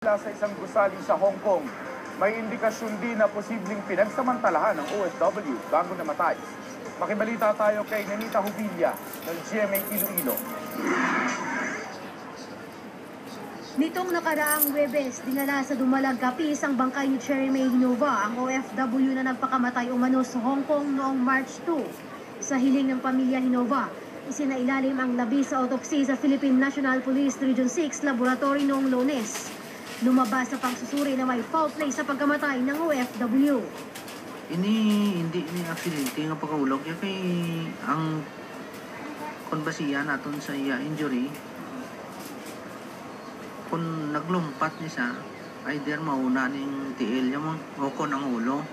Sa isang gusali sa Hong Kong, may indikasyon din na posibleng pinagsamantalahan ng OFW bago namatay. Makibalita tayo kay Nenita Hubilla ng GMA Iloilo. Nitong nakaraang Huwebes, dinala sa Dumalag Capiz ang bangkay ni Cherry May Hinova, ang OFW na nagpakamatay umano sa Hong Kong noong March 2. Sa hiling ng pamilya Hinova, isinailalim ang labi sa autopsy sa Philippine National Police Region 6 Laboratory noong Lunes. Lumabas sa pagsusuri na may foul play sa pagkamatay ng OFW. Hindi aksidente nga pagkaulog ya kay ang konbasiya naton sa iya injury kung naglumpat ni siya either mauna ning tiil niya mo o kon ang ulo,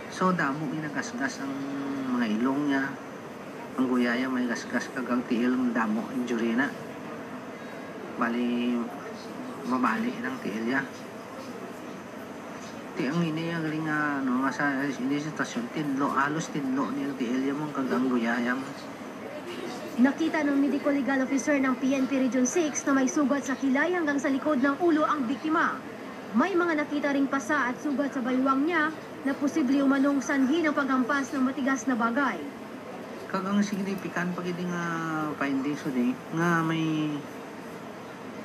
so damo ginagasgas ang mga ilong niya, ang guyaya may gasgas kagang tiil damo injury na bali mabali ng tiil niya. Ti ang ini ang linga no sa ini sitwasyon tinlo alos tinlo ni ang tiil niya mo kagang guyaya mo. Nakita ng medical legal officer ng PNP Region 6 na may sugat sa kilay hanggang sa likod ng ulo ang biktima. May mga nakita ring pasa at sugat sa baywang niya na posible umanong sanhi ng paghampas ng matigas na bagay. Kagang significant pag hindi nga findings today nga may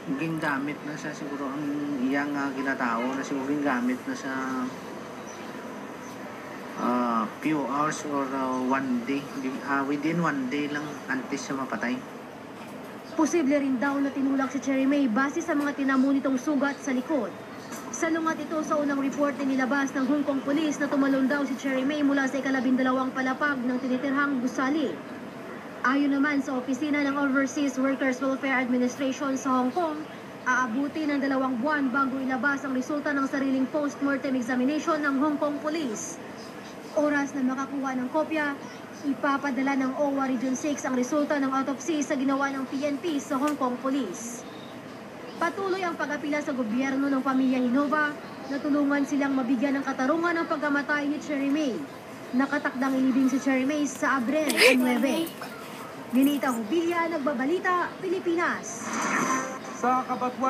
gingamit na sa siguro ang iyang ginatao na siguro gingamit na sa few hours or 1 day, within 1 day lang antes siya mapatay. Posible rin daw na tinulak si Cherry May base sa mga tinamo nitong sugat sa likod. Salungat ito sa unang report na nilabas ng Hong Kong Police na tumalon daw si Cherry May mula sa ika-12 palapag ng tinitirhang gusali. Ayon naman sa opisina ng Overseas Workers Welfare Administration sa Hong Kong, aabuti ng 2 buwan bago ilabas ang resulta ng sariling post-mortem examination ng Hong Kong Police. Oras na makakuha ng kopya, ipapadala ng OWA Region 6 ang resulta ng autopsy sa ginawa ng PNP sa Hong Kong Police. Patuloy ang pag-apila sa gobyerno ng pamilya Hinova na tulungan silang mabigyan ng katarungan ng pagkamatay ni Cherry May. Nakatakdang ilibing si Cherry May sa Abren, 9. Nenita Hubilla, Nagbabalita, Pilipinas. Sa Kabatwan